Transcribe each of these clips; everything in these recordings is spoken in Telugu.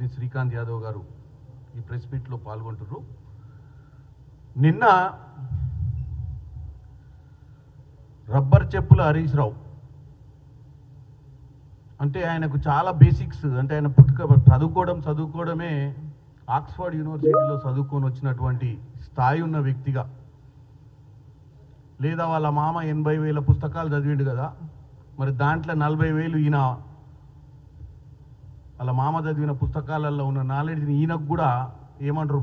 ప్రతినిధి శ్రీకాంత్ యాదవ్ గారు ఈ ప్రెస్ మీట్లో పాల్గొంటున్నారు. నిన్న రబ్బర్ చెప్పుల హరీష్ రావు అంటే ఆయనకు చాలా బేసిక్స్, అంటే ఆయన చదువుకోవడమే ఆక్స్ఫర్డ్ యూనివర్సిటీలో చదువుకొని వచ్చినటువంటి స్థాయి ఉన్న వ్యక్తిగా, లేదా వాళ్ళ మామ 80,000 పుస్తకాలు చదివిండు కదా, మరి దాంట్లో 40,000 ఈయన వాళ్ళ మామ చదివిన పుస్తకాలలో ఉన్న నాలెడ్జ్ని ఈయనకు కూడా ఏమంటారు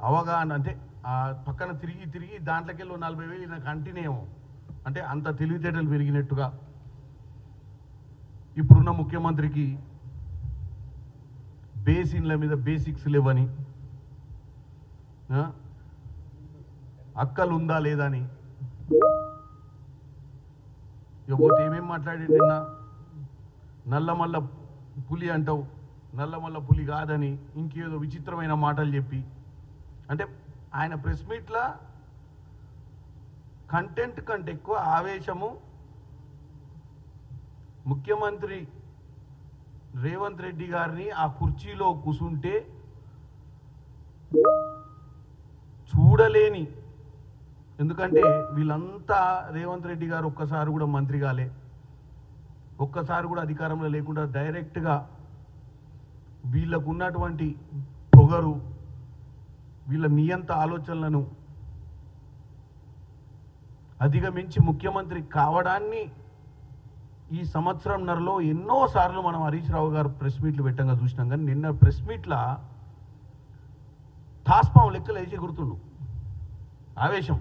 అవగాహన, అంటే ఆ పక్కన తిరిగి దాంట్లోకి వెళ్ళి 40,000 ఈయన కంటిన్యూ, అంటే అంత తెలివితేటలు పెరిగినట్టుగా ఇప్పుడున్న ముఖ్యమంత్రికి బేసిన్ల మీద బేసిక్స్ లేవని, అక్కలు ఉందా లేదా అని, ఇకపోతే ఏమేం మాట్లాడి నిన్న నల్లమల్ల పులి అంటావు, నల్లమల్ల పులి కాదని ఇంకేదో విచిత్రమైన మాటలు చెప్పి, అంటే ఆయన ప్రెస్ మీట్లా కంటెంట్ కంటే ఎక్కువ ఆవేశము ముఖ్యమంత్రి రేవంత్ రెడ్డి గారిని ఆ కుర్చీలో కూసుంటే చూడలేని, ఎందుకంటే వీళ్ళంతా రేవంత్ రెడ్డి గారు ఒక్కసారి కూడా మంత్రి కాలే, ఒక్కసారి కూడా అధికారంలో లేకుండా డైరెక్ట్గా వీళ్ళకు ఉన్నటువంటి పొగరు, వీళ్ళ నియంత ఆలోచనలను అధిగమించి ముఖ్యమంత్రి కావడాన్ని ఈ సంవత్సరంన్నరలో ఎన్నోసార్లు మనం హరీష్ రావు గారు ప్రెస్ మీట్లు పెట్టంగా చూసినాం. కానీ నిన్న ప్రెస్ మీట్ల తాస్పాం లెక్కలు వేసి గుర్తుండు, ఆవేశం,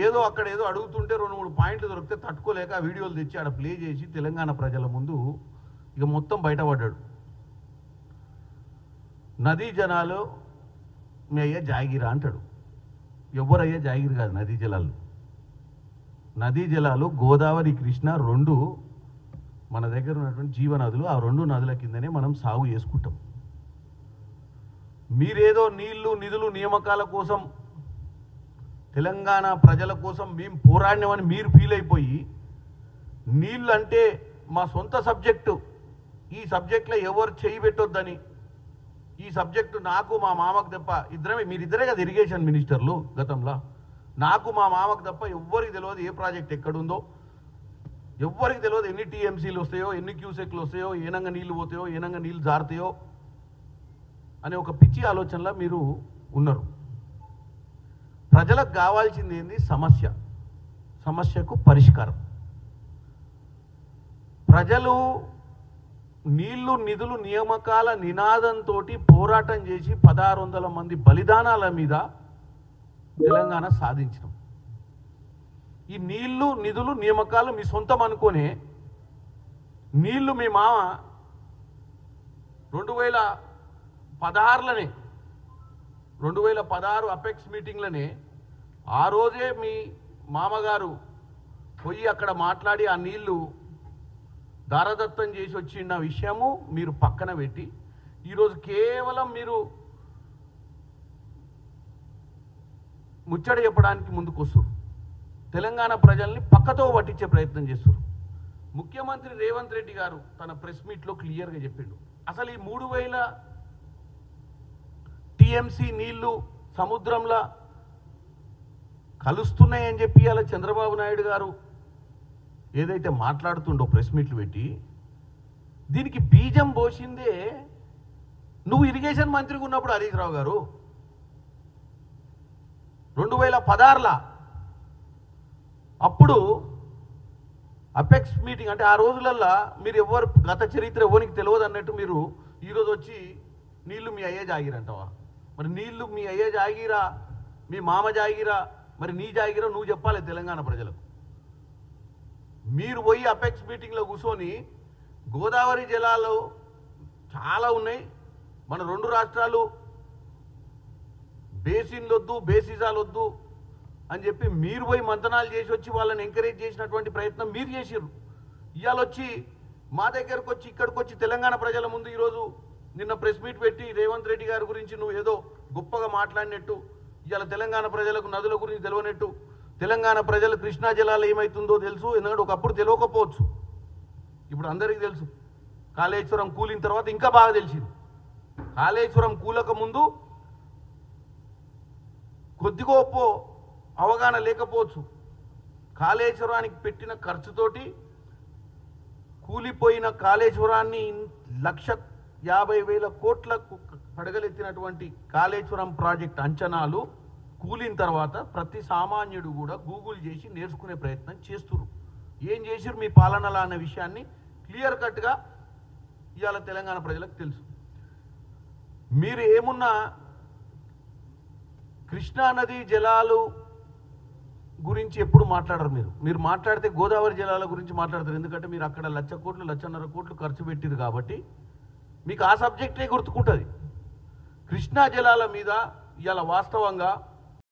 ఏదో అక్కడ ఏదో అడుగుతుంటే 2-3 పాయింట్లు దొరికితే తట్టుకోలేక ఆ వీడియోలు తెచ్చి ఆడ ప్లే చేసి తెలంగాణ ప్రజల ముందు ఇక మొత్తం బయటపడ్డాడు. నదీ జనాలు మీ అయ్యా జాగిరా అంటాడు. ఎవరయ్యా జాగిరి కాదు నదీ జలాలు. నదీ జలాలు గోదావరి, కృష్ణ రెండు మన దగ్గర ఉన్నటువంటి జీవనదులు. ఆ 2 నదుల కిందనే మనం సాగు చేసుకుంటాం. మీరేదో నీళ్లు, నిధులు, నియామకాల కోసం, తెలంగాణ ప్రజల కోసం మేము పోరాడినామని మీరు ఫీల్ అయిపోయి, నీళ్ళు అంటే మా సొంత సబ్జెక్టు, ఈ సబ్జెక్ట్లో ఎవరు చేయి పెట్టొద్దని, ఈ సబ్జెక్టు నాకు మా మామకు తప్ప, మీరిద్దరే కదా ఇరిగేషన్ మినిస్టర్లు గతంలో, నాకు మా మామకు తప్ప ఎవ్వరికి తెలియదు ఏ ప్రాజెక్ట్ ఎక్కడుందో, ఎవ్వరికి తెలియదు ఎన్ని టీఎంసీలు వస్తాయో, ఎన్ని క్యూసెక్లు వస్తాయో, ఏనంగా నీళ్లు పోతాయో, ఏనంగా నీళ్లు జారుతాయో అనే ఒక పిచ్చి ఆలోచనలో మీరు ఉన్నారు. ప్రజలకు కావాల్సింది ఏంది? సమస్యకు పరిష్కారం. ప్రజలు నీళ్లు, నిధులు, నియామకాల నినాదంతో పోరాటం చేసి 1600 మంది బలిదానాల మీద తెలంగాణ సాధించడం. ఈ నీళ్లు, నిధులు, నియామకాలు మీ సొంతం అనుకోనే, నీళ్లు మీ మామ 2016 అపెక్స్ మీటింగ్లనే ఆ రోజే మీ మామగారు పోయి అక్కడ మాట్లాడి ఆ నీళ్లు దారదత్తం చేసి వచ్చిన విషయము మీరు పక్కన పెట్టి, ఈరోజు కేవలం మీరు ముచ్చట చెప్పడానికి ముందుకు వస్తారు. తెలంగాణ ప్రజల్ని పక్కతో పట్టించే ప్రయత్నం చేస్తారు. ముఖ్యమంత్రి రేవంత్ రెడ్డి గారు తన ప్రెస్ మీట్లో క్లియర్గా చెప్పిండు, అసలు ఈ 3000 టీఎంసీ నీళ్లు సముద్రంలో కలుస్తున్నాయని చెప్పి అలా చంద్రబాబు నాయుడు గారు ఏదైతే మాట్లాడుతుండో ప్రెస్ మీట్లు పెట్టి, దీనికి బీజం పోసిందే నువ్వు ఇరిగేషన్ మంత్రిగా ఉన్నప్పుడు హరీష్ రావు గారు. 2016 అప్పుడు అపెక్స్ మీటింగ్, అంటే ఆ రోజులల్లో మీరు ఎవరు గత చరిత్ర ఎవరికి తెలియదు అన్నట్టు మీరు ఈరోజు వచ్చి నీళ్లు మీ అయ్యే జాగిరంటావా? మరి నీళ్లు మీ అయ్యే జాగిరా, మీ మామ జాగిరా, మరి నీ జాగిరా నువ్వు చెప్పాలి తెలంగాణ ప్రజలకు. మీరు పోయి అపెక్స్ మీటింగ్లో కూర్చొని గోదావరి జలాలు చాలా ఉన్నాయి, మన 2 రాష్ట్రాలు బేసిన్లు వద్దు, బేసిజాలు వద్దు అని చెప్పి మీరు పోయి మంతనాలు చేసి వచ్చి వాళ్ళని ఎంకరేజ్ చేసినటువంటి ప్రయత్నం మీరు చేసిర్రు. ఇవాళ వచ్చి మా దగ్గరకు వచ్చి ఇక్కడికి వచ్చి తెలంగాణ ప్రజల ముందు ఈరోజు నిన్న ప్రెస్ మీట్ పెట్టి రేవంత్ రెడ్డి గారి గురించి నువ్వు ఏదో గొప్పగా మాట్లాడినట్టు, ఇవాళ తెలంగాణ ప్రజలకు నదుల గురించి తెలియనట్టు, తెలంగాణ ప్రజలు కృష్ణా జలాలు ఏమవుతుందో తెలుసు, ఎందుకంటే ఒకప్పుడు తెలియకపోవచ్చు, ఇప్పుడు అందరికీ తెలుసు. కాళేశ్వరం కూలిన తర్వాత ఇంకా బాగా తెలిసింది. కాళేశ్వరం కూలక ముందు కొద్దిగోపో అవగాహన లేకపోవచ్చు. కాళేశ్వరానికి పెట్టిన ఖర్చుతోటి కూలిపోయిన కాళేశ్వరాన్ని 1,50,000 కోట్లకు పడగలెత్తినటువంటి కాళేశ్వరం ప్రాజెక్ట్ అంచనాలు కూలిన తర్వాత ప్రతి సామాన్యుడు కూడా గూగుల్ చేసి నేర్చుకునే ప్రయత్నం చేస్తున్నారు. ఏం చేసిరు మీ పాలనలా అన్న విషయాన్ని క్లియర్ కట్గా ఇవాళ తెలంగాణ ప్రజలకు తెలుసు. మీరు ఏమున్నా కృష్ణానది జలాలు గురించి ఎప్పుడు మాట్లాడరు. మీరు మాట్లాడితే గోదావరి జలాల గురించి మాట్లాడతారు. ఎందుకంటే మీరు అక్కడ 1,00,000 కోట్లు 1,50,000 కోట్లు ఖర్చు పెట్టిరు కాబట్టి మీకు ఆ సబ్జెక్టే గుర్తుకుంటుంది. కృష్ణా జలాల మీద ఇవాళ వాస్తవంగా